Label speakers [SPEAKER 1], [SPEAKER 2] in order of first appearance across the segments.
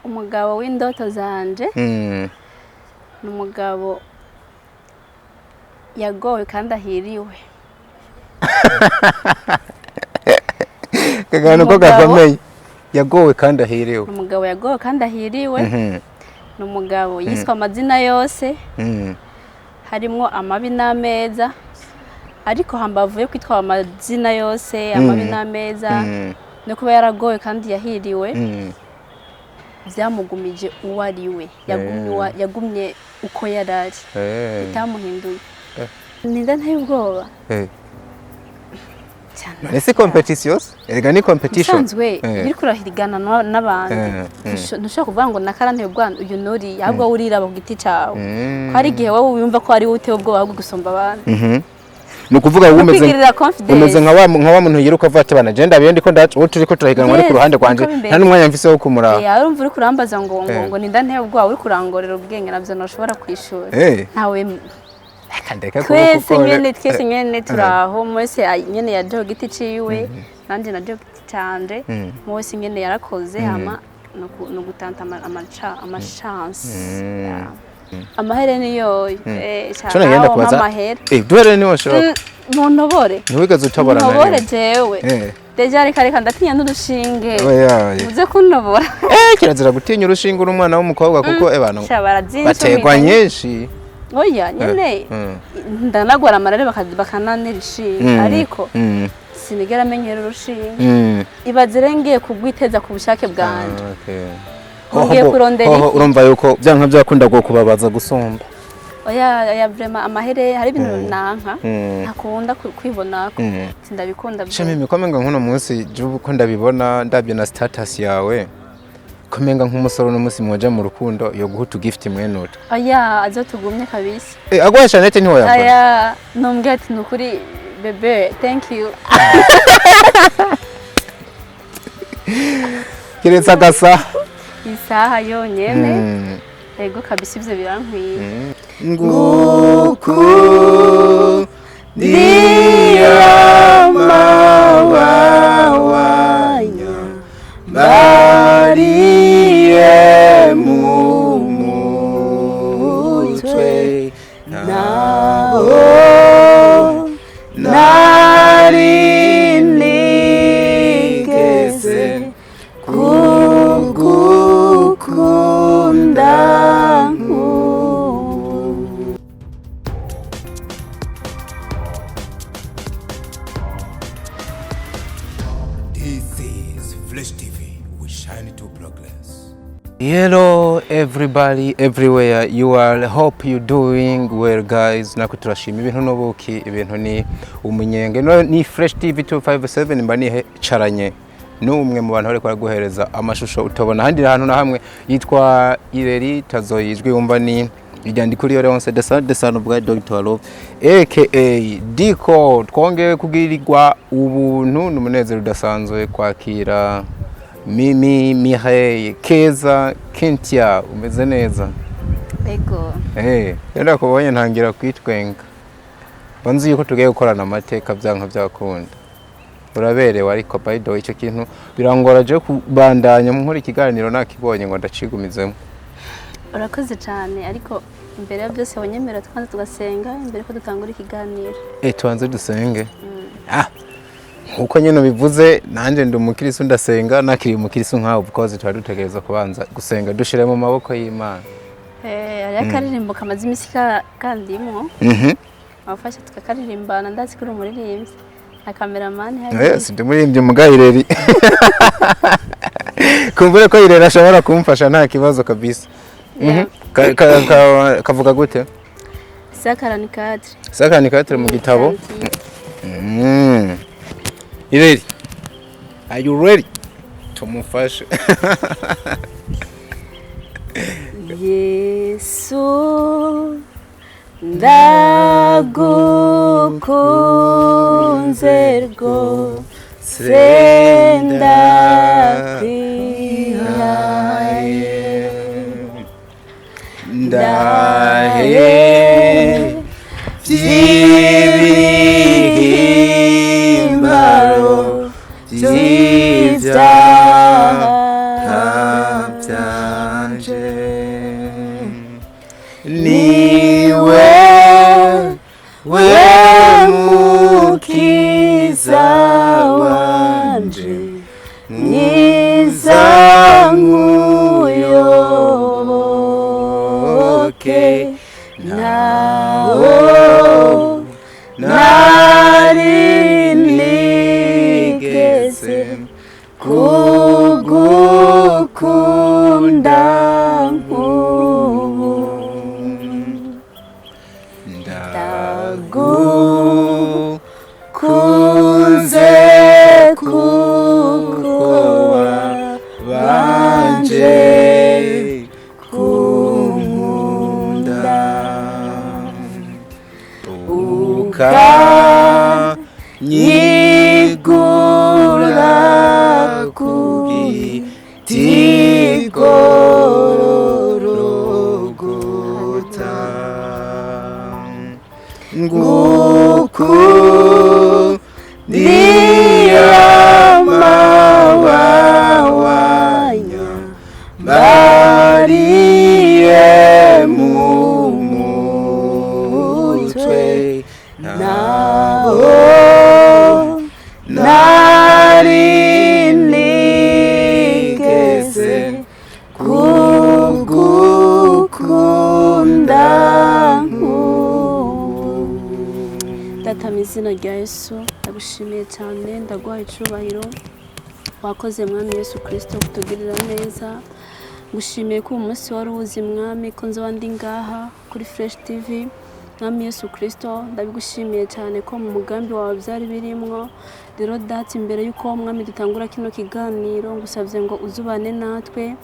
[SPEAKER 1] umugabo w'indoto zanje ni umugabo yagowe kandi ahiriwe.
[SPEAKER 2] Kagano ko gakomeye. Yagowe kandi ahiriwe.
[SPEAKER 1] Umugabo yagowe kandi ahiriwe. Ni umugabo yiswa amazina yose. Harimo amabi n'ameza. Ariko hambavuye kwitwa amazina yose, amabi n'ameza. No kuba yaragowe kandi yahiriwe. Byamugumije uwo ari we. Yagumye uko yarari. Bitamuhinduye. Ninda ntaye ubwoba.
[SPEAKER 2] Ese competitions? Erega ni competition.
[SPEAKER 1] Sanzwe biri kurahirigana n'abandi. Ntushaka kuvuga ngo nakarante ubwana uyu nori ahubwo urira abo giti cawe. Ko ari gihe wowe wiyumva ko ari ute ubwoba bwo gusumba abandi.
[SPEAKER 2] Nukuvuga umeze nka wa muntu yiruka vate bana genda biyende ko ndacu wo turiko turahiganwa ari ku ruhande kwanje nta numwanya mfise wo kumura.
[SPEAKER 1] Urumva uri kurambaza ngo ninda ntaye ubwoba uri kurangorera ubwenge navyo noshobora kwishura. Ntawe twese nyene turaho mwese nyene yaje giti ciwe nanje naje giti canje mwese nyene yarakoze hama no gutanta ama chance amahere niyo
[SPEAKER 2] cyane ngenda kubaza duhere ni washoka
[SPEAKER 1] muntobore
[SPEAKER 2] ntiwigaze utabora nayo
[SPEAKER 1] muntobore jewe deja reka ndatinya n'urushinge muze kuntobora
[SPEAKER 2] kirazira gutinya urushinge umwana w'umukobwa kuko ebana bategwa nyinshi.
[SPEAKER 1] Oya nyene ndanagwara amarare bakananira ishinge ariko sinigera menyera urushinge ibazirengeye kugwiteza ku bushake bwanje. Ngiye kurondera
[SPEAKER 2] urumva yuko byanka byakunda go kubabaza gusumba.
[SPEAKER 1] Oya vraiment amahere hari ibintu nanka ntakunda kwibonako sindabikunda byo.
[SPEAKER 2] Shame mikomenga nkuno munsi jubu ko ndabibona ndabyo na status yawe. Komenga nk'umusoro n'umunsi mwoja mu rukundo yo guhuta gift mwenota.
[SPEAKER 1] Oya azotugumye kabisa.
[SPEAKER 2] Agwasha nete niho yava.
[SPEAKER 1] Oya numbwira ati nukuri bebe thank you.
[SPEAKER 2] Kiretsa gasa.
[SPEAKER 1] Isaha yonyene. Ego kabisa ivyo birankwiye.
[SPEAKER 2] Nguku Diyama wawanya Mariye mumutwe nabo narinigeze kugukunda. Hello everybody everywhere you are, hope you doing well guys. Nakuturashima ibintu nobuki ibintu ni umunyenge ni Fresh TV 257 mbani caranye n'umwe mu bantu bariko guhereza amashusho utabona handi hantu na hamwe yitwa Ireri tazoyijwe yumva ni iryandiko riyo Leonce de Sano bwa Dr. Love aka Diko twongeye kugirirwa ubuntu n'umunezero udasanzwe kwakira Mimi Mihaye Keza Kentia umeze neza.
[SPEAKER 1] Ego.
[SPEAKER 2] Yenda kubonye ntangira kwitwenga. Banzi yuko tugiye gukorana amateka byanka byakunda. Uraberewe ariko by the way icyo kintu birangora je kubandanya mu nkora ikiganiro nakibonye ngo ndacigumizemo.
[SPEAKER 1] Urakoze cyane ariko imbere ya byose wanyemera twanze tugasenga imbere ko dutangura ikiganiro.
[SPEAKER 2] Twanze dusenge. Uko nyene bivuze nanje ndi umukirisu ndasenga nakiri umukirisu nkaho because twari dutegereza kubanza gusenga dushire mu maboko y'Imana.
[SPEAKER 1] Yakaririmbo kamaze imisika kandimwo. Afasha tukakaririmbana ndazi kuri umuririmbyi na cameraman hari.
[SPEAKER 2] Ndi muririmbyi mugayireri. Kumbure ko Ireri ashobora kumfasha nta kibazo kabisa. Kavuga gute? Sakaranikatre mu gitabo. Ireri, are you ready? Tumufashe.
[SPEAKER 1] Yesu ndagukunze rwose ndakwihaye ndahe by'ibihimbaro by'ibyaha byawe
[SPEAKER 2] wanje niwe we mukiza wanje mwiza nkuyoboke naho nari nigeze kugukunda nk'ubu ndagukunze kuko wabanje kunkunda ukanyigura ku giti gorogota ngukundiyamawawanya bariye mu mutwe naho nari nigeze kugukunda data mu izina rya Yesu ndagushimiye cyane ndaguhaye icyubahiro wakoze mwami Yesu Kristo kutugirira neza ngushimiye ko uyu munsi wari uwuzi mwami ko nzoba ndi ngaha kuri Fresh TV mwami Yesu Kristo ndabigushimiye cyane ko mu mugambi wawe byari birimwo rero data imbere yuko mwami dutangura kino kiganiro ngusabye ngo uzubane natwe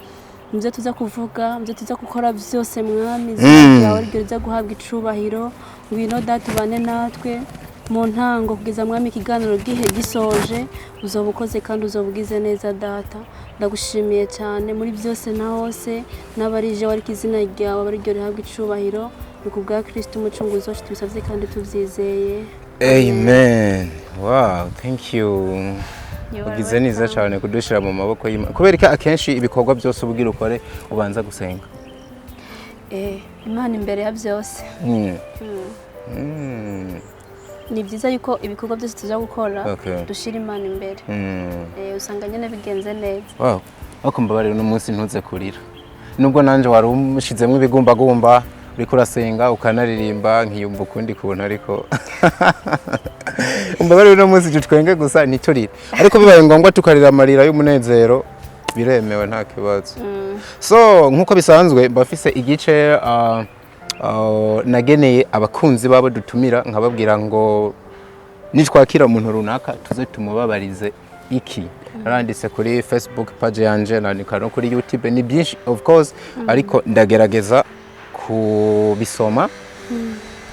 [SPEAKER 2] mubyo tuza kuvuga mubyo tuza gukora byose mwami zawe ryo riza guhabwa icubahiro ngwino data ubane natwe mu ntango kugeza mwami ikiganiro gihe gisoje uzoba ukoze kandi uzobugize neza data ndagushimiye cyane muri byose na hose n'abarije wari kizina ryawe bari ryo rihabwa icubahiro kubwa Kristo umucunguzi wacu tubisavye kandi tuvyizeye amen. Wow, thank you. Ugize neza cyane kudushira mu maboko y'Imana kubera ko akenshi ibikorwa byose ubwira ukore ubanza gusenga
[SPEAKER 1] Imana imbere ya byose ni byiza yuko ibikorwa byose tuza gukora dushira Imana imbere usanga nyene bigenze neza.
[SPEAKER 2] Wow, ako mbabarira no munsi ntuze kurira nubwo nanje wari umushizemo ibigumbagumba uriko urasenga ukanaririmba nkiyumva ukundi kubona ariko umbabarira no munsi tutwenge gusa niturire ariko bibaye ngombwa tukarira amarira y'umunezero biremewe nta kibazo. So nkuko bisanzwe bafise igice nageneye abakunzi babo dutumira nkababwira ngo nitwakira umuntu runaka tuze tumubabarize iki aranditse kuri Facebook page yanje nandika no kuri YouTube ni byinshi of course ariko ndagerageza kubisoma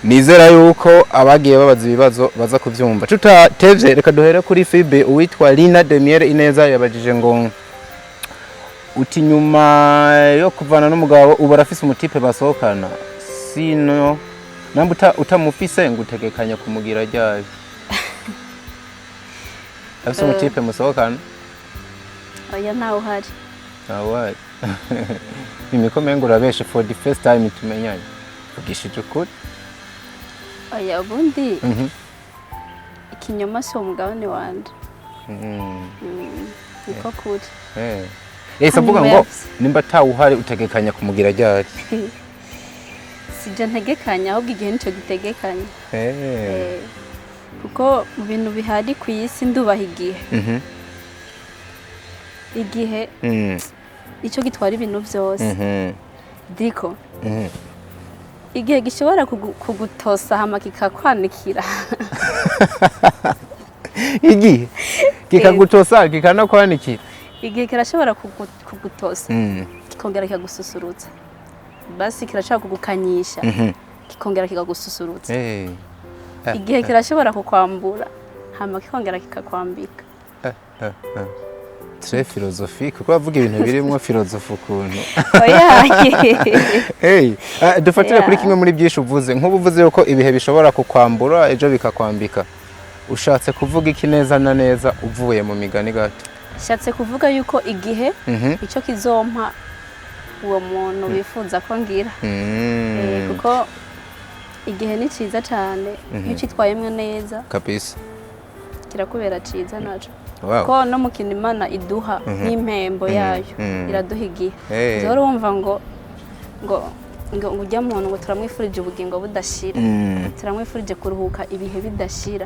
[SPEAKER 2] nizera yuko abagiye babaza ibibazo baza kuvyumva tutatevye reka duhere kuri Fibe uwitwa Lina Demiere Ineza yabajije ngo uti nyuma yo kuvana n'umugabo uba rafise umutipe basohokana sino namba utamufise ngutegekanya kumugira ryari afise umutipe musohokana
[SPEAKER 1] oya ntawe uhari
[SPEAKER 2] ntawe imikomenge urabeshe for the first time tumenyanye ugishije ukuri
[SPEAKER 1] oya ubundi ikinyoma si umugabane wanje niko kuri
[SPEAKER 2] savuga ngo nimba tawuhari utegekanya kumugira ryari
[SPEAKER 1] sije ntegekanya ahubwo igihe nico gitegekanya kuko mu bintu bihari ku isi ndubaha igihe ico gitwara ibintu byose diko igihe gishobora kugutosa hama kikakwanikira
[SPEAKER 2] igihe kikagutosa kikanakwanikira
[SPEAKER 1] igihe kirashobora kugutosa kikongera kikagususurutsa basi kirashobora kugukanyisha kikongera kikagususurutsa igihe kirashobora kukwambura hama kikongera kikakwambika
[SPEAKER 2] très philosophique kuko bavuga ibintu birimo philosophe ukuntu dufatira kuri kimwe muri byinshi uvuze nk'ubuvuze yuko ibihe bishobora kukwambura ejo bikakwambika ushatse kuvuga iki neza na neza uvuye mu migani gato
[SPEAKER 1] shatse kuvuga yuko igihe ico kizompa uwo muntu bifuza ko ngira kuko igihe ni ciza cyane iyo ucitwayemwe neza
[SPEAKER 2] kabisa
[SPEAKER 1] kirakubera ciza naco
[SPEAKER 2] wow.
[SPEAKER 1] ko no mukina Imana iduha n'impembo yayo iraduha igihe zoro wumva ngo ujya muntu ngo turamwifurije ubugingo budashira turamwifurije kuruhuka ibihe bidashira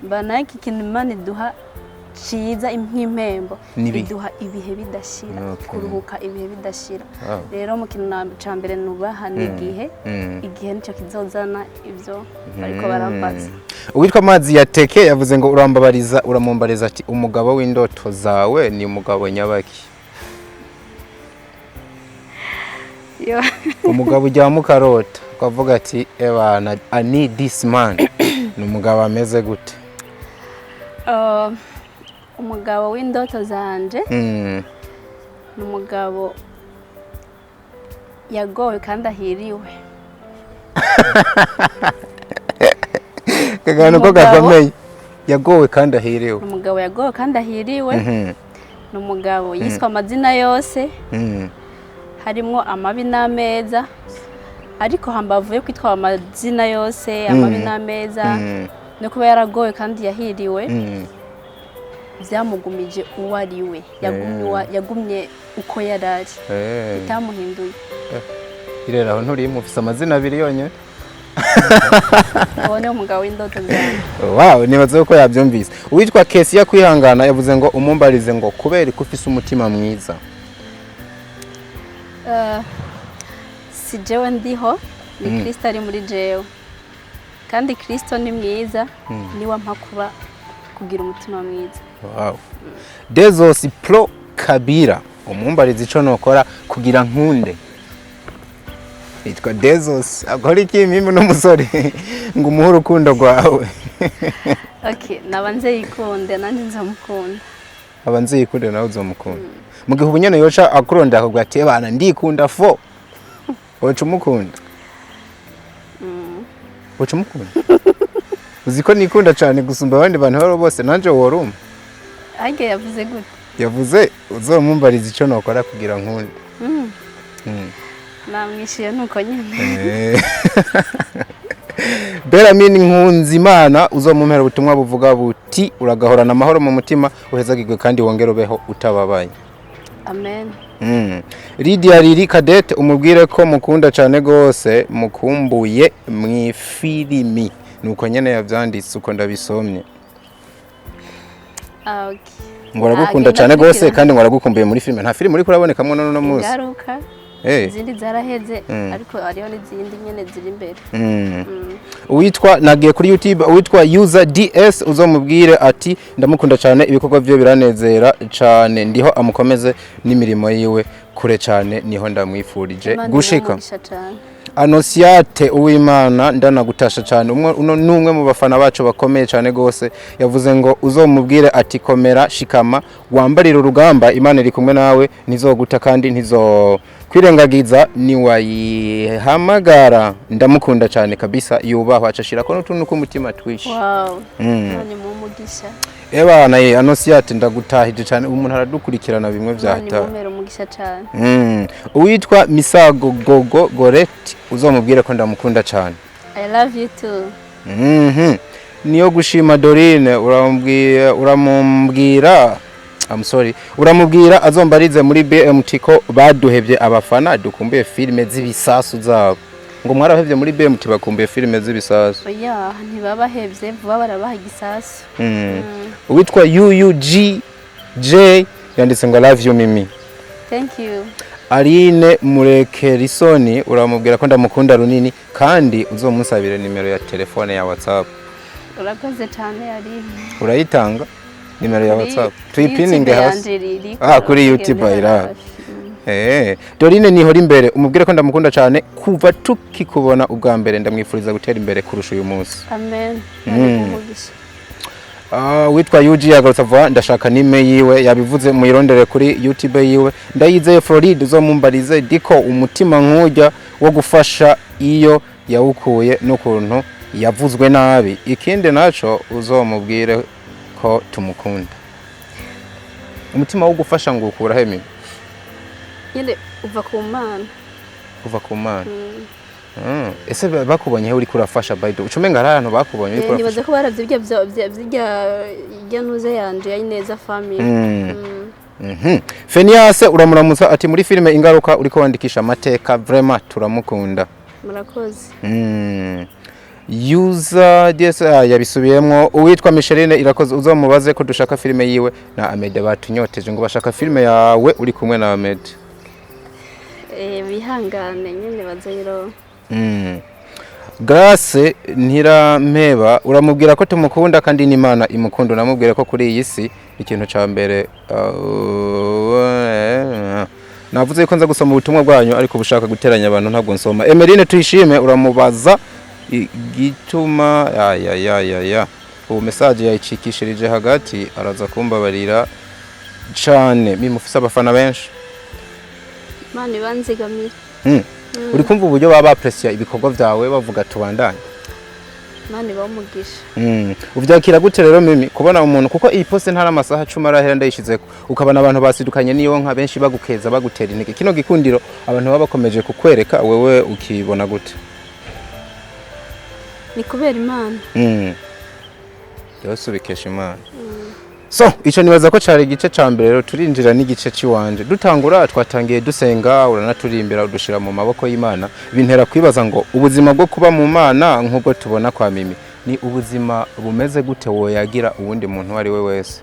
[SPEAKER 1] mbana iki kintu Imana iduha ciza nk'impembo iduha ibihe bidashira kuruhuka ibihe bidashira rero mu kintu ca mbere nubaha n'igihe igihe nico kizozana ivyo ariko barambaza
[SPEAKER 2] uwitwa Amazi yateke yavuze ngo uramumbariza ati umugabo w'indoto zawe ni umugabo nyabaki umugabo ujya mukarota ukavuga ati ebana I need this man ni umugabo ameze gute
[SPEAKER 1] umugabo w'indoto zanje ni umugabo yagowe kandi ahiriwe
[SPEAKER 2] kagano ko gakomeye yagowe kandi ahiriwe
[SPEAKER 1] ni umugabo yagowe kandi ahiriwe ni umugabo yiswe amazina yose harimo amabi n'ameza ariko hambavuye kwitwa amazina yose amabi n'ameza no kuba yaragowe kandi yahiriwe byamugumije uwo ari we yagumye uko yarari bitamuhinduye
[SPEAKER 2] irera aho nturi mufise amazina abiri yonyine
[SPEAKER 1] uwo ni umugabo w'indoto zanjye
[SPEAKER 2] wow nibaze ko yabyumvise uwitwa Kesi ya kwihangana yavuze ngo umumbarize ngo kubera ko ufise umutima mwiza
[SPEAKER 1] si jewe ndiho ni Kristo ari muri jewe kandi Kristo ni mwiza niwe ampa kuba kugira umutima mwiza
[SPEAKER 2] wow Dezos Pro Kabira umumbarize ico nokora kugira nkunde itwa Dezos akora iki mimi n'umusore ngo umuhe urukundo rwawe
[SPEAKER 1] okay nabanze yikunde nanje nzamukunda
[SPEAKER 2] abanze yikunde nawe uzomukunda mu gihe ubunyene yoca akuronda akubwira ati bana ndikunda fo woca umukunda woca umukunda uziko nikunda cyane gusumba abandi bantu baro bose nanje woruma
[SPEAKER 1] age yavuze gute
[SPEAKER 2] yavuze uzomumbariza ico nokora kugira nkunde
[SPEAKER 1] namwishiye nuko nyene
[SPEAKER 2] Beramini nkunzi Imana uzomumpera ubutumwa buvuga buti uragahorana amahoro mu mutima uhezagirwe kandi wongere ubeho utababaye
[SPEAKER 1] amen
[SPEAKER 2] Lydia Riri Cadette umubwire ko mukunda cyane gose mukumbuye mwifilimi nuko nyene yavyanditse uko ndabisomye
[SPEAKER 1] okay
[SPEAKER 2] ngo aragukunda cyane gose kandi ngo aragukumbuye muri filime nta filime uri kurabonekamo none no muzi
[SPEAKER 1] garuka izindi zaraheze ariko ariho n'izindi nyene ziri imbere
[SPEAKER 2] uwitwa nagiye kuri YouTube uwitwa user DS uzomubwire ati ndamukunda cyane ibikorwa byo biranezera cyane ndiho amukomeze n'imirimo yiwe kure cyane niho ndamwifurije gushika Anosiate Uwimana ndanagutasha cyane numwe mu bafana bacu bakomeye cyane gose yavuze ngo uzomubwire ati komera shikama wambarira urugamba Imana iri kumwe nawe nizoguta kandi ntizo kwirengagiza ni wayihamagara ndamukunda cyane kabisa yubaho acashira ko n'utuntu k'umutima twishi
[SPEAKER 1] wow none mu mugisha
[SPEAKER 2] ebana ye Anosiate ndagutahije cyane umuntu aradukurikirana bimwe vyata
[SPEAKER 1] none mu mugisha cyane
[SPEAKER 2] uwitwa Misago Gogo Goreti uzomubwire ko ndamukunda cyane
[SPEAKER 1] I love you too
[SPEAKER 2] niyo gushima Dorine uramubwira uramubwira azombarize muri BMT ko baduhevye abafana dukumbuye filime z'ibisasu zabo ngo mwarahevye muri BMT bakumbuye filime z'ibisasu
[SPEAKER 1] oya ntibabahevye vuba barabaha igisasu
[SPEAKER 2] uwitwa UUGJ yanditse ngo love you mimi
[SPEAKER 1] thank you
[SPEAKER 2] Aline Murekerisoni uramubwira ko ndamukunda runini kandi uzomusabire nimero ya telefone ya WhatsApp
[SPEAKER 1] urakoze cyane Aline
[SPEAKER 2] urayitanga nimero ya WhatsApp tuyipininge hasi kuri YouTube ira Dorine nihora imbere umubwire ko ndamukunda cyane kuva tukikubona ubwa mbere ndamwifuriza gutera imbere kurusha uyu munsi
[SPEAKER 1] amen
[SPEAKER 2] witwa UG yagarutse vuba ndashaka nime yiwe yabivuze muyirondere kuri YouTube yiwe ndayizeye Floride uzomumbarize diko umutima nkujya wo gufasha iyo yawukuye n'ukuntu yavuzwe nabi ikindi naco uzomubwire ko tumukunda umutima wo gufasha ngo ukura hemi
[SPEAKER 1] nyine uva ku Mana.
[SPEAKER 2] Kuva ku Mana. Ese bakubonye uri kurafasha Bible ucumenga ari ahantu bakubonye uri kurafasha
[SPEAKER 1] nibaza ko baravye ibya ntuze yanje ya Ineza family.
[SPEAKER 2] Fenias uramuramutsa ati muri filime Ingaruka uriko wandikisha amateka vraiment turamukunda.
[SPEAKER 1] Murakoze.
[SPEAKER 2] User DSA yabisubiyemwo uwitwa Micheline Irakoze uzomubaze ko dushaka filime yiwe na Ahmed batunyoteje ngo bashaka filime yawe uri kumwe na Ahmed.
[SPEAKER 1] Bihangane nyine bazayiro.
[SPEAKER 2] Grace Ntirampeba uramubwira ko tumukunda kandi n'Imana imukunda namubwira ko kuri iyi si ikintu ca mbere navuze ko nza gusoma ubutumwa bwanyu ariko bushaka guteranya abantu ntabwo nsoma. Emeline Tuyishime uramubaza igituma ya ubu message yayicikishirije hagati araza kumbabarira cyane mimufisa abafana benshi.
[SPEAKER 1] Mani banzigamira.
[SPEAKER 2] Uri kumva uburyo baba appreciate ibikorwa byawe bavuga tubandanye.
[SPEAKER 1] Mani bamugisha.
[SPEAKER 2] Uvyakira gute rero mimi kubona umuntu kuko iyi poste ntara amasaha 10 arahera ndayishizeko ukabana abantu basidukanye niyo nka benshi bagukeza bagutera intege kino gikundiro abantu baba bakomeje kukwereka wewe ukibona gute?
[SPEAKER 1] Ni kubera Imana.
[SPEAKER 2] Yose ubikesha Imana. So ico nibaza ko cari igice ca mbere rero turinjira n'igice ciwanje dutangura twatangiye dusenga uranaturimbira udushira mu maboko y'Imana bintera kwibaza ngo ubuzima bwo kuba mu Mana nk'ubwo tubona kwa Mimi ni ubuzima bumeze gute woyagira ubundi muntu ari we wese?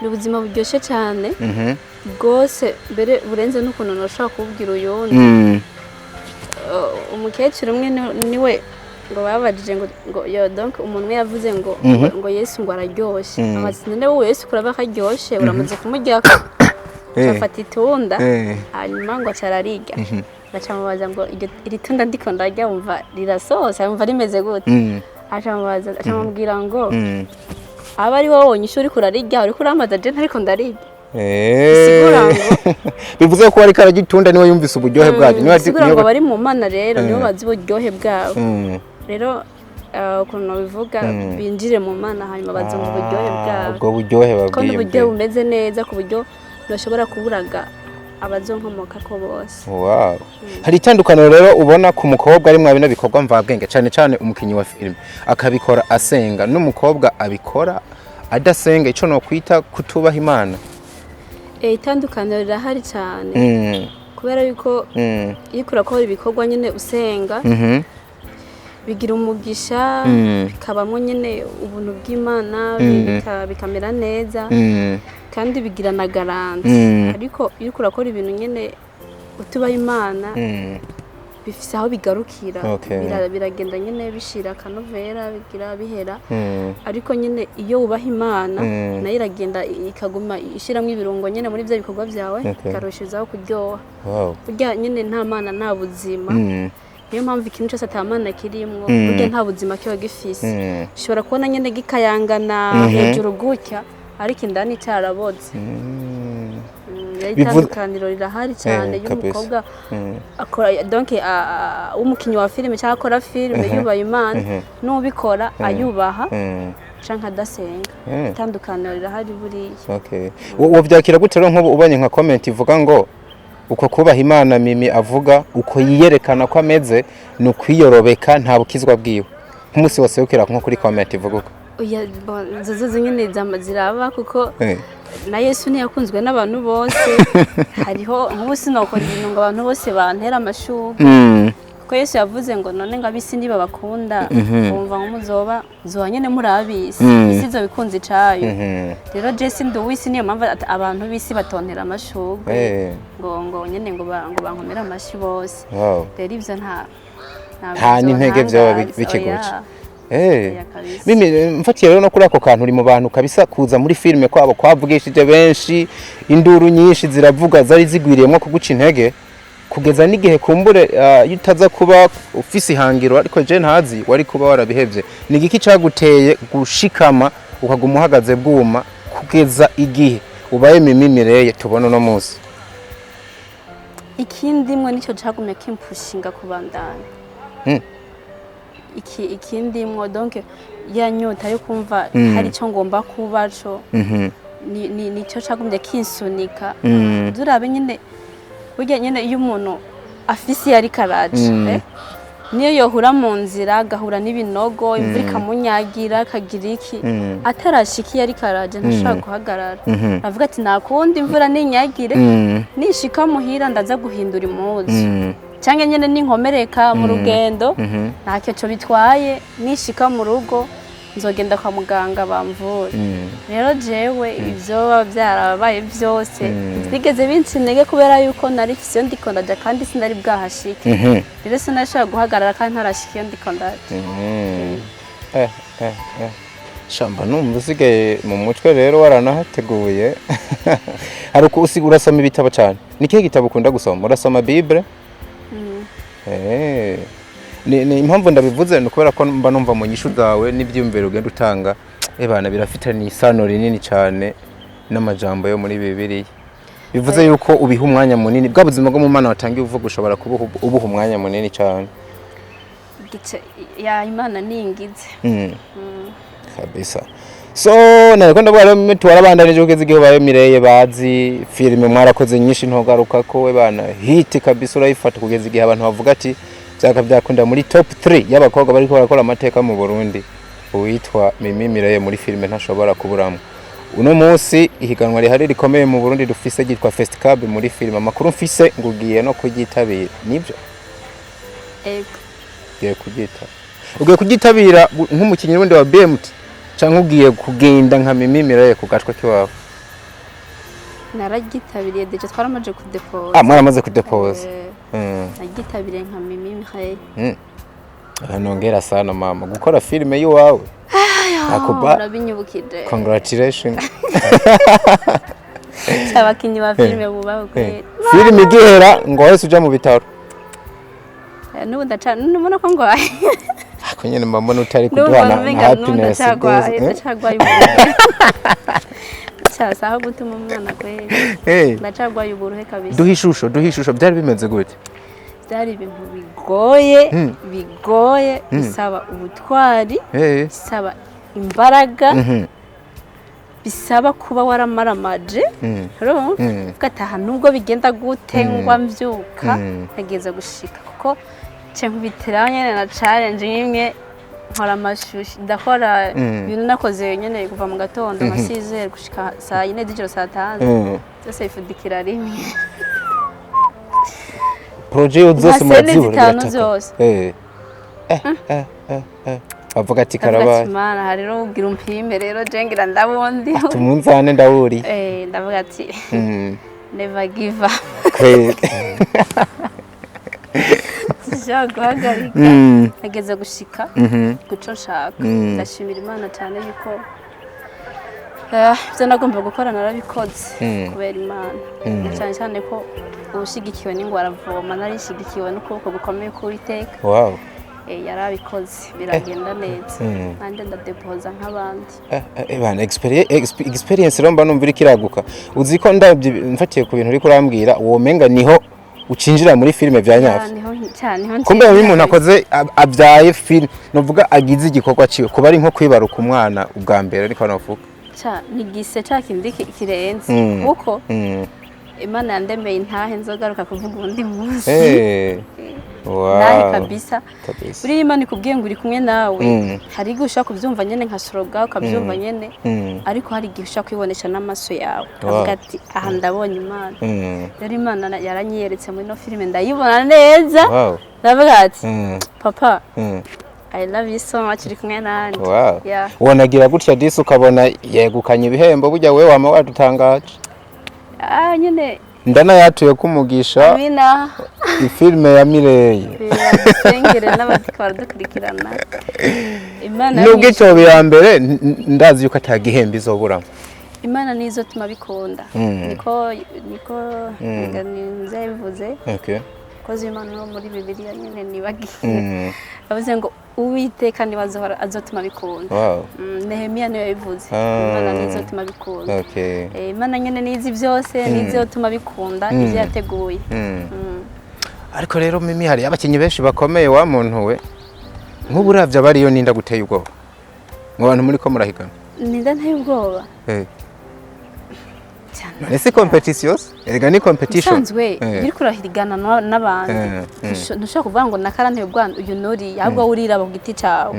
[SPEAKER 1] Ni ubuzima buryoshye cyane bwose mbere burenze n'ukuntu nashaka kubwira uyundi. Umukecuru umwe niwe ngo babajije ngo yo donc umuntu yavuze ngo Yesu ngo araryoshe amazina nawe Yesu kuraba akaryoshye uramaze kumujyako afata itunda hanyuma ngo acarariga bacamubaza ngo iri tunda ndiko ndarya umva rirasosa umva rimeze gute acamubwira ngo aba ari wowe wonyine uri kurariga uri kuramaza je ntariko ndariga.
[SPEAKER 2] Bivuze ko ari karagitunda niwe yumvise uburyohe bwaje
[SPEAKER 1] niwe ngo bari mu Mana rero niwe bazi uburyohe bwabo rero ukuntu bivuga binjire mu Mana hanyuma bazumva uburyohe bwabo
[SPEAKER 2] ubwo buryohe babwiye
[SPEAKER 1] uburyohe bumeze neza ku buryo bashobora kuburaga abazonkomoka ko bose.
[SPEAKER 2] Wow. Hari itandukaniro rero ubona ku mukobwa ari mwabina bikorwa mvabwenge cyane cyane umukinyi wa filime akabikora asenga n'umukobwa abikora adasenga ico no kwita kutubaha Imana?
[SPEAKER 1] Itandukaniro rirahari cyane kubera yuko iyo urakora ibikorwa nyine usenga bigira umugisha bikabamo nyine ubuntu bw'Imana bikamera neza kandi bigira na garanti ariko iyo urakora ibintu nyine utubaha Imana bifise aho bigarukira biragenda nyine bishira akanovera bigira bihera ariko nyine iyo ubaha Imana nayo iragenda ikaguma ishiramo ibirungo nyine muri byo bikorwa byawe ikarushizaho kuryoha burya nyine nta Mana nta buzima niyo mpamvu ikintu cyose atamana kirimwo burya nta buzima kiba gifise ushobora kubona nyine gikayangana hejuru gutya ariko indani cyaraboze. Itandukaniro rirahari cyane y'umukobwa akora donc umukinyi wa filime cyangwa akora filime yubaha Imana n'ubikora ayubaha canka dasenga itandukaniro rirahari buriya.
[SPEAKER 2] Wovyakira gute rero nk'ubu ubanye nka comment ivuga ngo uko kubaha Imana Mimi avuga uko yiyerekana ko ameze no kwiyorobeka nta bukizwa bwiwe nk'umunsi wose ukira nko kuri comment ivuga uko
[SPEAKER 1] oya zozo nyine ziraba kuko na Yesu ntiyakunzwe n'abantu bose hariho nk'ubusi nokora ibintu ngo abantu bose bantera amashuga kuko Yesu yavuze ngo none ngo abisi niba bakunda kumva nk'umuzoba zoba nyene muri abisi isi zo bikunze icayo rero Jesse ndo wisi niyo mpamvu abantu bisi batontera amashuga ngo nyene ngo bankomera amashi bose rero ivyo nta
[SPEAKER 2] n'intege byo bikiguca. Mimi mfatiye rero no kuri ako kantu uri mu bantu kabisa kuza muri filime kwabo kwavugishije benshi induru nyinshi ziravuga zari zigwiriyemo kuguca intege kugeza n'igihe kumbure yutaza kuba ufise ihangiro ariko je ntazi wari kuba warabihevye ni giki caguteye gushikama ukaguma uhagaze bwuma kugeza igihe ubaye Mimi Mireye tubona no munsi?
[SPEAKER 1] Ikindi mwe nico cagumye kimpushinga kubandanya ikindi mwo donc ya nyota yo kumva hari cyo ngomba kubaco nicyo cagumye kinsunika durabe nyine burya nyine iyo umuntu afise yari karaje niyo yohura mu nzira agahura n'ibinogo imvura ikamunyagira akagira iki atarashika yari karaje ntashaka guhagarara avuga ati nakundi imvura ninyagire nishika muhira ndaza guhindura impuzu cyangwa nyine ninkomereka mu rugendo ntacyo cyo bitwaye nishika mu rugo nzogenda kwa muganga bamvura rero jewe ivyo byarabaye byose bigeze binsinege kubera yuko nari fisiyo ndiko ndaja kandi sinari bwahashike rero sinashaka guhagarara kandi ntarashika iyo ndiko ndaja
[SPEAKER 2] shamba numva usigaye mu mutwe rero waranahateguye hari uko urasoma ibitabo cyane ni kihe gitabo ukunda gusoma urasoma bible ni impamvu ndabivuze ni ukubera ko mba numva mu nyishu zawe n'ibyiyumviro ugenda utanga bana birafitanye isano rinini cyane n'amajambo yo muri Bibiliya bivuze yuko ubiha umwanya munini bwa buzima bwo mu Mana watangiye uvuga ushobora ubuha umwanya munini cyane
[SPEAKER 1] ya Imana ningize
[SPEAKER 2] kabisa so nariko ndabwira mtu warabandanije ugeze igihe baye Mireye bazi filime mwarakoze nyinshi ntogaruka ko we bana hit kabisa urayifata kugeza igihe abantu bavuga ati byaka byakunda muri top 3 y'abakobwa bariko barakora amateka mu Burundi uwitwa Mimi Mireye muri filime ntashobora kuburamo uno munsi ihiganwa rihari rikomeye mu Burundi dufise gitwa Fest Club muri filime amakuru mfise ngugiye no kugitabira nibyo ugiye kugitabira nk'umukinnyi wundi wa BMT cyangwa ugiye kugenda nka Mimi Mireye ku gatwe kiwawe
[SPEAKER 1] naragitabiriye deje twaramaje kudepoza
[SPEAKER 2] mwaramaze kudepoza
[SPEAKER 1] nagitabiriye nka Mimi Mireye
[SPEAKER 2] nongera sana mama gukora filime yiwawe
[SPEAKER 1] akuba nabinyubukije
[SPEAKER 2] congratulations
[SPEAKER 1] abakinyi ba filime bubaho kwera
[SPEAKER 2] filime igihera ngo wese uja mu bitaro
[SPEAKER 1] nubu ndabona ko ngwaye
[SPEAKER 2] ako nyene mbona utari kuduhana happiness
[SPEAKER 1] ndacagwaye cyasa aho gutuma umwana kwera ndacagwaye uburuhe kabisa
[SPEAKER 2] duhishusho byari bimeze gute
[SPEAKER 1] byari ibintu bigoye bisaba ubutwari bisaba imbaraga bisaba kuba waramaramaje rero ugataha nubwo bigenda gutengwa mbyuka ageza gushika kuko cyangwa na challenge imwe nkora amashushi ndakora ibintu nakoze nyene kuva mu gatondo nka 6h gushika saa 4 z'ijoro saa 5 byose bifudikira rimwe
[SPEAKER 2] projet zose
[SPEAKER 1] murazibura
[SPEAKER 2] avuga ati karabaye
[SPEAKER 1] Imana hari rero ubwira umpime rero jengira ndabundi
[SPEAKER 2] tumunzane ndawuri
[SPEAKER 1] ndavuga ati never give up Zanje guhagarika ageze gushika guco nshaka ndashimira Imana cyane yuko byo nagomba gukora narabikoze kubera Imana cyane cyane ko ubushigikiwe n'ingwara voma narishigikiwe n'ukuboko gukomeye kuri teka yarabikoze biragenda neza kandi ndadepoza nk'abandi
[SPEAKER 2] bana experience romba numva iri kiraguka uzi ko ndabye mfatiye ku bintu uri kurambwira uwo menga niho ucinjira muri filime vya nyafi kumbe umuntu akoze abyaye film novuga agize igikorwa ciwe kuba ari nko kwibaruka umwana ubwa mbere ariko navuga
[SPEAKER 1] ni gise cyakindi kirenze kuko Imana yandemeye intahe nzogaruka kuvuga undi munsi nahe kabisa buri Imana ikubwiye ngo uri kumwe nawe hari igihe ushaka kubyumva nyene nka slogan ukabyumva nyene ariko hari igihe ushaka kwibonesha n'amaso yawe avuga ati aha ndabonye Imana rero Imana yaranyiyeretse muri no filime ndayibona neza ndavuga ati papa I love you so much uri kumwe nandi
[SPEAKER 2] wonagira gutya disi ukabona yegukanye ibihembo burya wewe wama wadutangaje
[SPEAKER 1] nyene
[SPEAKER 2] ndana yatuye kumugisha
[SPEAKER 1] Amina
[SPEAKER 2] ifilme ya Mireye
[SPEAKER 1] sengere n'abadikora dukurikirana Imana
[SPEAKER 2] nubwo icyo bya mbere ndazi yuko atagihemba izobura
[SPEAKER 1] Imana nizo tuma bikunda niko nzabivuze koze Imana no muri Bibiliya nyene nibagiye avuze ngo Uwiteka ni bazora azotuma bikunda Nehemiya niyo yabivuze Imana nizo tuma bikunda Imana nyene nizi byose nizo tuma bikunda ivyo yateguye
[SPEAKER 2] ariko rero Mimi hari abakinyi benshi bakomeye wa muntu we nk'uburavya bariyo ninda guteye ubwoba mu bantu muri ko murahigana
[SPEAKER 1] ninda nteye ubwoba
[SPEAKER 2] Ese competition erega ni competition
[SPEAKER 1] sanzwe biri kurahirigana n'abandi ntushaka kuvuga ngo nakarante ubwandu uyu nuri ahubwo urira ku giti cawe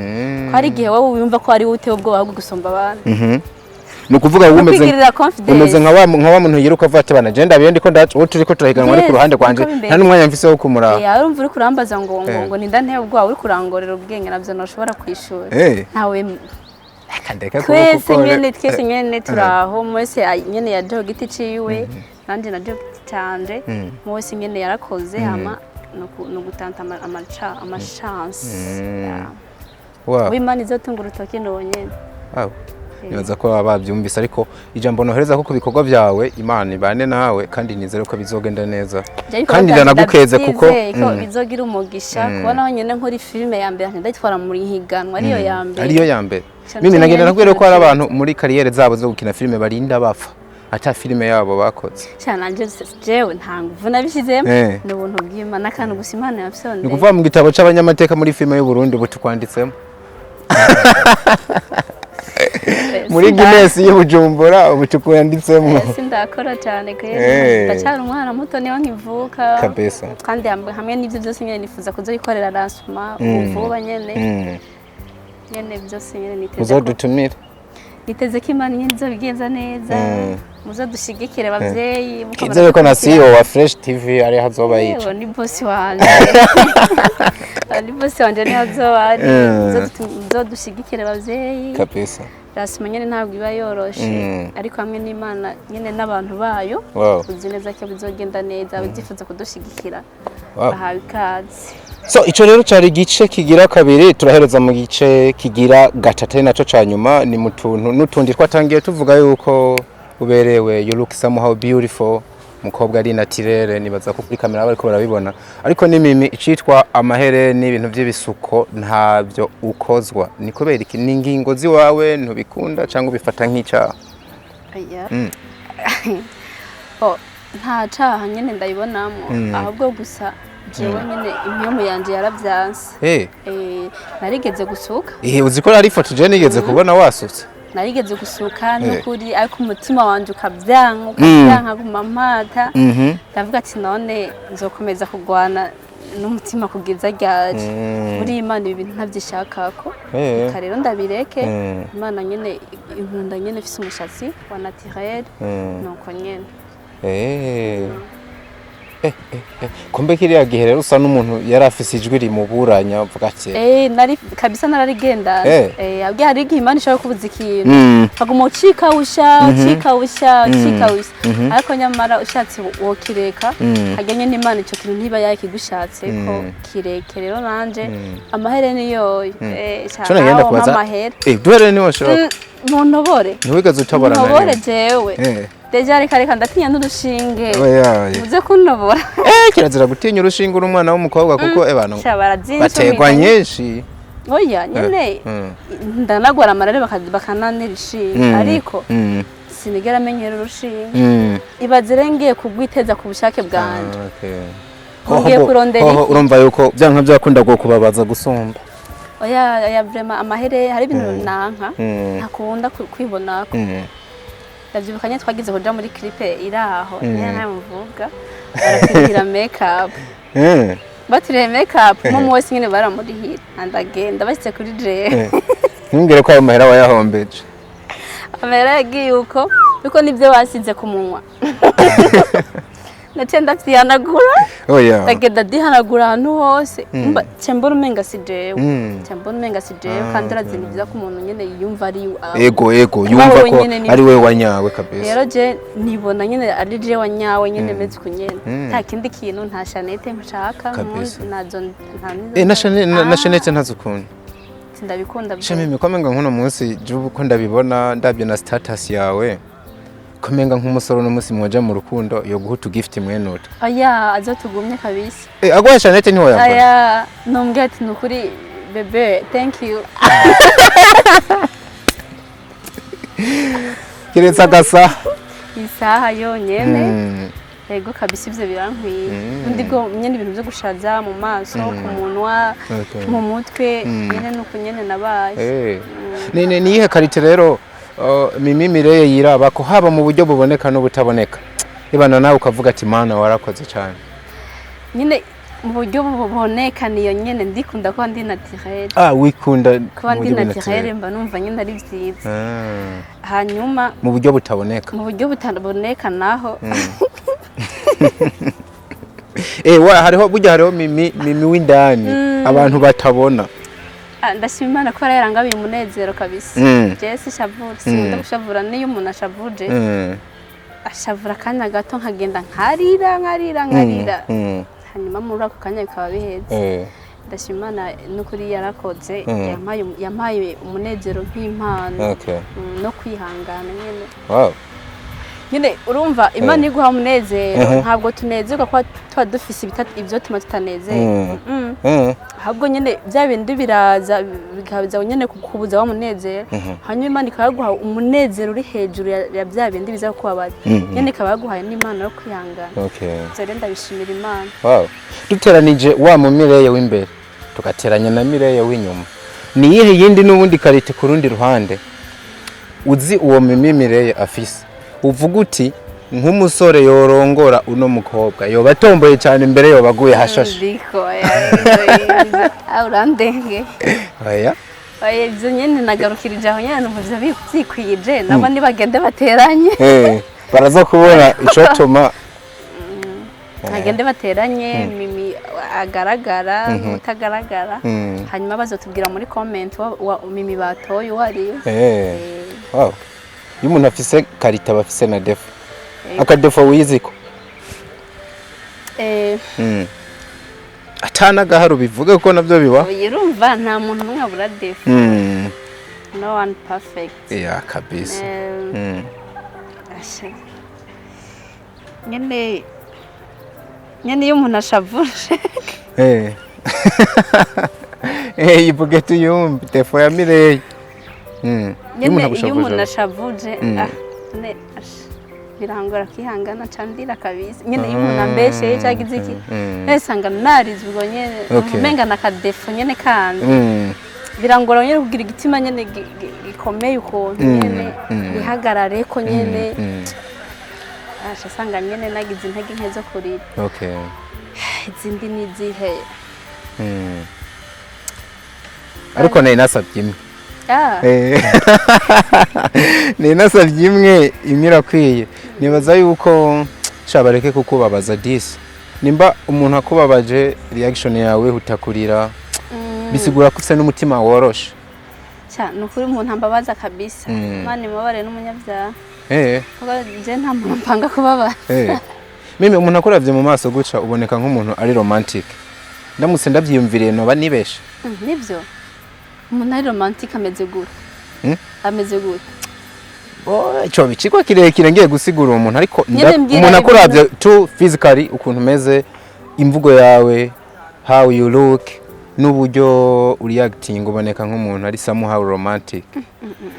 [SPEAKER 1] ko ari gihe wowe wumva ko ari ute ubwo ahubwo gusomba abandi
[SPEAKER 2] nukuvuga umeze nka wa muntu yiruka avuga ati bana je ndabiye ndiko ndacu turiko turahiganwa ari ku ruhande kwanje nta numwanya mfise wo kumura
[SPEAKER 1] urumva uri kurambaza ngo ninda nteye ubwo uri kurangorera ubwenge navyo noshobora kwishura ntawe twese nyene turaho mwese nyene yaje ku giti ciwe nanje naje ku giti canje mwese nyene yarakoze hama no gutanta amachance Imana izotunga urutoki ndonyene nibaza ko babyumvise ariko ijambo nohereza ko kubikorwa byawe Imana ibane nawe kandi nizere ko bizogenda neza kandi ndanagukeze kuko bizogira umugisha kubona nyene nkuri filme ya mbere ndayitwara muri higanwa
[SPEAKER 2] ariyo ya mbere mimi nagenda nakubwira ko hari abantu muri kariyere zabo zo gukina filme barinda bapfa ata filme yabo bakoze
[SPEAKER 1] cyane anje jewe ntanguvu nabishizemo n'ubuntu bw'Imana kandi gusa Imana yafyonde
[SPEAKER 2] ni kuva mu gitabo c'abanyamateka muri filme y'u Burundi butukwanditsemo muri Guinness y'Ubujumbura ubucuku yanditsemo
[SPEAKER 1] sindakora cyane kwera ndacyari umwana muto niyo nkivuka
[SPEAKER 2] kabisa
[SPEAKER 1] kandi hamwe n'ivyo byose nyene nifuza kuzoyikorera rasuma uvuba nyene byose nyene niteze
[SPEAKER 2] uzodutumira
[SPEAKER 1] niteze ko Imana nyene izobigenza neza muzodushigikire abavyeyi
[SPEAKER 2] kizere ko na CEO wa Fresh TV ari hazoba yica
[SPEAKER 1] ni boss wanje ni boss wanje ni hazoba ari muzodushigikire abavyeyi
[SPEAKER 2] kabisa
[SPEAKER 1] rasima nyene ntabwo iba yoroshe ariko hamwe n'Imana nyene n'abantu bayo uzi neza ko bizogenda neza abazifuza kudushigikira bahawe ikaze
[SPEAKER 2] so ico rero cari igice kigira kabiri turahereza mu gice kigira gatatu naco canyuma ni mutuntu n'utundi twatangiye tuvuga yuko uberewe you look somehow beautiful mukobwa ari naturel nibaza ko kuri kamera bariko barabibona ariko ni mimi icitwa amahere n'ibintu by'ibisuko ntabyo ukozwa ni kubera iki ningingo ziwawe ntubikunda cyangwa ubifata nk'icyaha
[SPEAKER 1] nta caha nyene ndayibonamo ahubwo gusa jewe nyene impyomo yanje yaravyanse narigeze gusuka
[SPEAKER 2] uzi ko ari ifoto je nigeze kubona wasutse
[SPEAKER 1] narigeze gusuka n'ukuri ariko umutima wanje ukavyanka kumampata ndavuga ati none nzokomeza kugwana n'umutima kugeza ryaje muri Imana ibi bintu ntavyishakako reka rero ndabireke Imana nyene inkunda nyene ifise umushatsi wa naturel nuko nyene
[SPEAKER 2] kumbe kiriya gihe rero usa n'umuntu yari afise ijwi rimuburanya uvuga ati
[SPEAKER 1] nari kabisa nararigenda abwiye hari igihe Imana ishaka kubuza ikintu haguma ukikawusha ariko nyamara ushatse wokireka hajyanye n'Imana ico kintu ntiba yakigushatse ko kireke rero nanje amahere niyo
[SPEAKER 2] cyangwa
[SPEAKER 1] amahere
[SPEAKER 2] duhere ni washobora
[SPEAKER 1] muntobore
[SPEAKER 2] ntiwigeze utabara
[SPEAKER 1] nayo muntobore jewe deja reka ndatinya n'urushinge uze kunobora
[SPEAKER 2] kirazira gutinya urushinge uri umwana w'umukobwa kuko abantu bategwa nyinshi
[SPEAKER 1] oya nyene ndanagwara amarare bakananira ishinge ariko sinigera menyera urushinge ibazire ngiye kugwiteza ku bushake bwanje ngiye kurondera
[SPEAKER 2] urumva yuko byanka byakunda go kubabaza gusumba
[SPEAKER 1] oya vraiment amahere hari ibintu nanka ntakunda kwibonako ndavyibukanye twagize kuja muri clip iraho nta muvuga barakugira make up batire make up mu wese nyine baramurihira andagenda basitse kuri je
[SPEAKER 2] ntumbwire ko ayo mahera wayahombeje
[SPEAKER 1] amahera yagiye uko nibyo basize ku munwa natenda vyanagura ndagenda dihanagura ahantu hose cyembora umenga si jewe kandi araziniza ko umuntu nyene yumva ari
[SPEAKER 2] ego yumva ko ari we wanyawe kabisa
[SPEAKER 1] rero je nibona nyene ari je wanyawe nyene meze kunyene nta kindi kintu nta Chanete nshaka nazo
[SPEAKER 2] na Chanete ntazukunda
[SPEAKER 1] ndabikunda
[SPEAKER 2] shememe komenga nkuno munsi jubu ko ndabibona ndabyo na status yawe komenga nk'umusoro n'umunsi mwaje mu rukundo yo guhuta gift mwenota
[SPEAKER 1] azotugumye kabisa
[SPEAKER 2] agwa Chanete niho
[SPEAKER 1] yakora numbwe ati nukuri bebe thank you
[SPEAKER 2] kiretse agasa
[SPEAKER 1] isaha yonyene ego kabisa ivyo birankwiye undi bwo nyene ibintu byo gushaza mu maso ku munwa mu mutwe nyene nuko nyene nabaye
[SPEAKER 2] nihe karite rero Mimi Mireye yiraba ko haba mu buryo buboneka n'ubutaboneka ibana nawe ukavuga ati Mana warakoze cyane
[SPEAKER 1] nyine mu buryo buboneka niyo nyene ndikunda ko ndi naturel
[SPEAKER 2] wikunda
[SPEAKER 1] ko ndi naturel mba numva nyine ari byiza hanyuma
[SPEAKER 2] mu buryo butaboneka
[SPEAKER 1] naho
[SPEAKER 2] hariho burya hariho mimi w'indani abantu batabona
[SPEAKER 1] ndashima Imana ko yarangabiye umunezero kabisa Jesse shavura sinda gushavura niyo umuntu ashavuje ashavura kanya gato nkagenda nkarira hanyuma muri ako kanya bikaba biheze ndashima Imana n'ukuri yarakoze yampaye umunezero nk'impano no kwihangana nyene nyine urumva Imana iguha umunezero ntabwo tunezerwa ko tuba dufise ibyo tuma tutanezerwa ahubwo nyine bya bindi biraza bikaza nyine kukubuza wa munezero hanyuma Imana ikaguha umunezero uri hejuru ya bya bindi biza kubabaza nyine ikabaguhaye n'Imana yo kwihangana rero ndabishimira Imana
[SPEAKER 2] duteranije wa mu Mireye w'imbere tugateranya na Mireye w'inyuma ni yihe yindi n'ubundi karite ku rundi ruhande uzi uwo Mimi Mireye afise uvuga uti nk'umusore yorongora uno mukobwa yoba atomboye cyane imbere yoba aguye hashashe
[SPEAKER 1] urandenge ibyo nyine nagarukirije aho nyine numva byikwije nabo nibagende bateranye
[SPEAKER 2] baraza kubona icotuma
[SPEAKER 1] bagende bateranye Mimi agaragara n'utagaragara hanyuma bazotubwira muri comment wa Mimi batoye uwariyo
[SPEAKER 2] iyo umuntu afise karita bafise na defo akadefo wiziko atana gaharo bivuga ko navyo biba
[SPEAKER 1] urumva nta muntu umwe abura defo no one perfect
[SPEAKER 2] kabisa
[SPEAKER 1] nyene iyo umuntu ashavuje
[SPEAKER 2] ivuge tuyumve defo ya Mireye
[SPEAKER 1] iyo umuntu ashavuje birangora kwihangana candira kabisa nyene iyo umuntu ambeshe cyagize iki nesanga narizwe ubwo nyene umenga nakadefo nyene kandi birangora nyene kugira igitima nyene gikomeye ukuntu nyene bihagarare ko nyene asanga nyene nagize intege nke zo kurira izindi nizihe
[SPEAKER 2] ariko nayo nasabye imwe ninasabye imwe irakwiye nibaza yuko shabareke kukubabaza disi nimba umuntu akubabaje reaction yawe hutakurira bisigura ko ufite n'umutima woroshe
[SPEAKER 1] nukuri umuntu ambabaza kabisa Imana imubabare n'umunyabyaha je nta muntu mpanga kubabara
[SPEAKER 2] mimi umuntu akuravye mu maso guca uboneka nk'umuntu ari romantic ndamutse ndavyiyumviriye noba nibeshe
[SPEAKER 1] nivyo umuntu ari romantic ameze gute ameze gute
[SPEAKER 2] cyo bicikwa kirekire ngiye gusigura uwo muntu ariko umuntu akuravye to physically ukuntu meze imvugo yawe how you look n'uburyo reacting uboneka nk'umuntu ari somehow romantic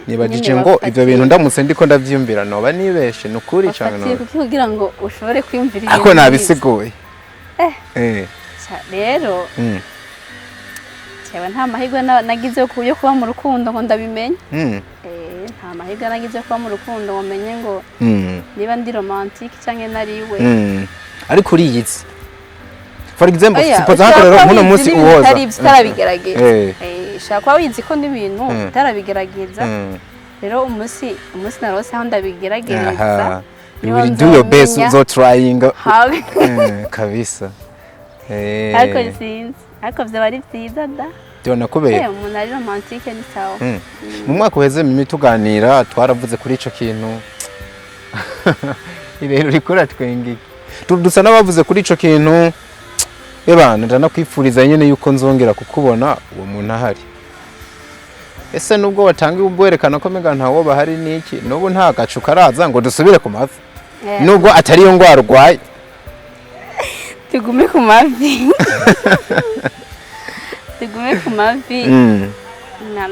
[SPEAKER 2] nibajije ngo ivyo bintu ndamutse ndiko ndavyiyumvira noba nibeshe nukuri cyane
[SPEAKER 1] no kugira ngo ushobore kwiyumvira
[SPEAKER 2] ako nabisiguye
[SPEAKER 1] rero nta mahirwe nagize yo kuba mu rukundo ngo ndabimenye nta mahirwe nagize yo kuba mu rukundo ngo menye ngo niba ndi romantic cyangwa nariwe
[SPEAKER 2] ariko uriyizi for example suppose hako rero muno munsi uwoza
[SPEAKER 1] bitarabigerageza shaka kwa wizi ko n'ibintu bitarabigerageza rero umunsi narose aho ndabigerageza
[SPEAKER 2] you will do your best so trying kabisa
[SPEAKER 1] ariko sinzi ariko byaba ari byiza da
[SPEAKER 2] Diona kubera
[SPEAKER 1] umuntu ari romantique ni sawa
[SPEAKER 2] mu mwaka uheze Mimi tuganira twaravuze kuri ico kintu irero rikora twenge dusa nabavuze kuri ico kintu ebana ndanakwifuriza nyene yuko nzongera kukubona uwo muntu ahari ese nubwo watanga ubwerekana ko mega ntawo bahari niki nubu nta gacu karaza ngo dusubire ku mavi nubwo atari yo ngwara urwaye
[SPEAKER 1] tugume ku mavi tugume ku mavi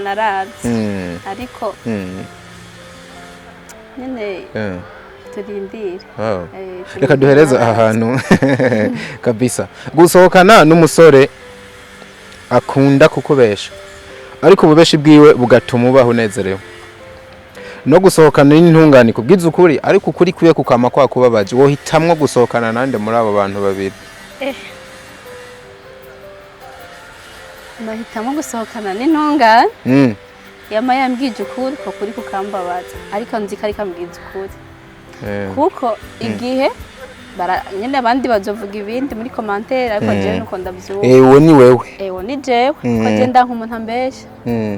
[SPEAKER 1] narazi ariko nyene turindire
[SPEAKER 2] reka duhereze ahantu kabisa gusohokana n'umusore akunda kukubesha ariko ububeshi bwiwe bugatuma ubaho unezerewe no gusohokana n'intungane kubwiza ukuri ariko ukuri kwiye kukama kwa kubabaje wohitamwo gusohokana nande muri abo bantu babiri
[SPEAKER 1] nahitamo gusohokana n'intungane yama yambwije ukuri ko kuri kukambabaza ariko nzi ko ari kambwiza ukuri kuko igihe nyine abandi bazovuga ibindi muri commentaire ariko jewe nuko ndavyuka
[SPEAKER 2] uwo ni wewe
[SPEAKER 1] uwo ni jewe ko genda nk'umuntu ambesha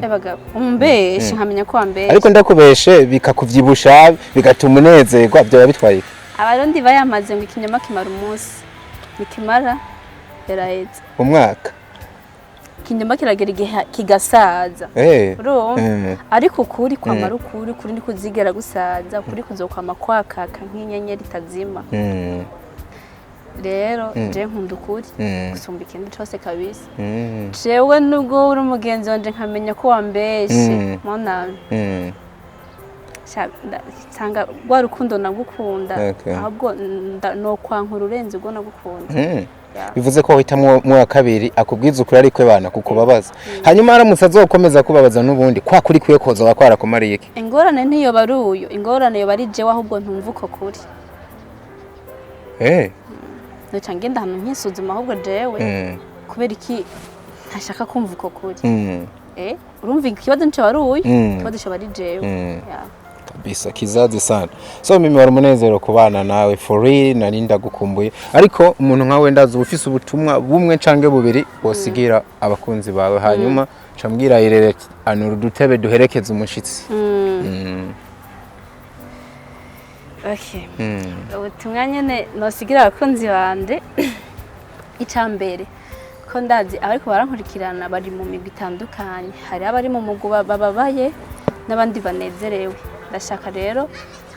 [SPEAKER 1] ebaga umbesha nkamenya ko ambesha
[SPEAKER 2] ariko ndakubeshe bikakuvyibusha bigatuma unezerwa byo bitwaye
[SPEAKER 1] abarundi bayamaze ngo ikinyama kimara umunsi nikimara yaraheze
[SPEAKER 2] umwaka
[SPEAKER 1] ikinyama kiragera igihe kigasaza ariko ukuri kwamara ukuri ndi kuzigera gusaza ukuri kuzokwama kwakaka nk'inyenyeri itazima rero je nkunda ukuri gusumba ikindi cyose kabisa jewe nubwo uri umugenzi wanje nkamenya ko wambeshe monami sanga rwa rukundo nagukunda ahubwo no kwankura urenze ubwo nagukunda
[SPEAKER 2] bivuze ko witamwe mu wa kabiri akubwiza ukuri ariko ebana kukubabaza hanyuma aramutse azokomeza kubabaza nubundi kwa kuri kwiye koza wakwara kumariye iki
[SPEAKER 1] ingorane niyo baruyo ingorane yo bari jewe ahubwo ntumva uko kuri no cyangenda hano nkisuzuma ahubwo jewe kubera iki ntashaka kumva uko kuri urumva ikibazo nico baruyo ikibazo cyo bari jewe
[SPEAKER 2] kabisa kizazi sana so mimi wari umunezero kubana nawe for real nari ndagukumbuye ariko umuntu nkawe ndazi ufise ubutumwa bumwe cange bubiri bosigira abakunzi bawe hanyuma cambwira irere anuru dutebe duherekeza umushitsi
[SPEAKER 1] okay ubutumwa nyene nosigira abakunzi bande icambere ko ndazi ariko barankurikirana bari mu migwi itandukanye hari abari mu muguba bababaye n'abandi banezerewe ndashaka rero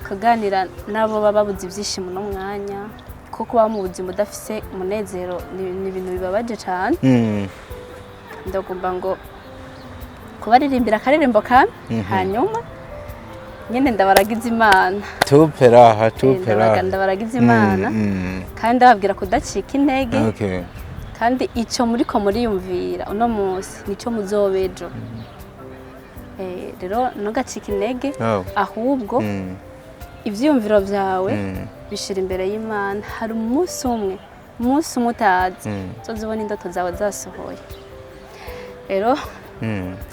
[SPEAKER 1] kuganira nabo bababuze ibyishimo no mwanya kuko baba mu buzima udafise umunezero ni ibintu bibabaje cyane ndagomba ngo kubaririmbira akaririmbo kamwe hanyuma nyene ndabaragize Imana
[SPEAKER 2] tupera
[SPEAKER 1] ndabaragize Imana kandi ababwira kudacika intege kandi ico muriko muriyumvira uno munsi nico muzobejo rero ntugacike intege ahubwo ivyumviro vyawe bishira imbere y'Imana hari umunsi umwe utazi uzobona indoto zawe zasohoye rero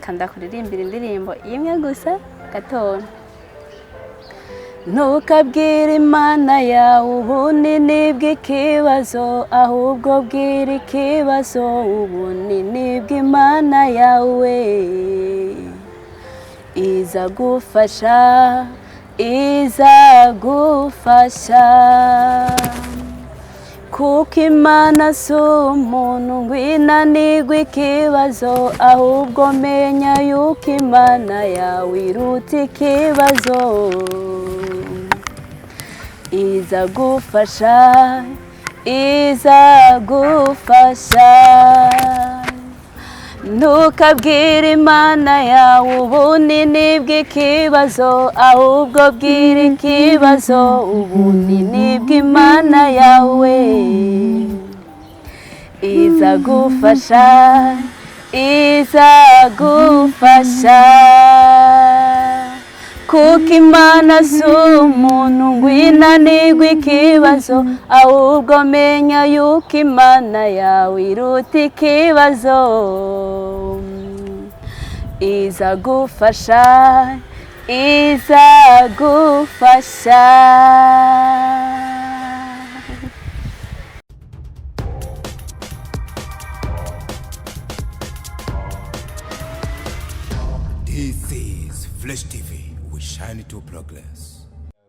[SPEAKER 1] kanda kuririmbira indirimbo imwe gusa gatondo ntukabwira Imana yawe ubunini bw'ikibazo ahubwo bwira ikibazo ubunini bw'Imana yawe izagufasha kuko Imana si umuntu ngo inanirwe ikibazo ahubwo menya yuko Imana yawe iruta ikibazo izagufasha ntukabwire Imana yawe ubunini bw'ikibazo ahubwo bwira ikibazo ubunini bw'Imana yawe izagufasha kuko Imana si umuntu ngo inanirwe ikibazo ahubwo menya yuko Imana yawe iruta ikibazo izagufasha
[SPEAKER 2] This is Flash TV. We shine to progress.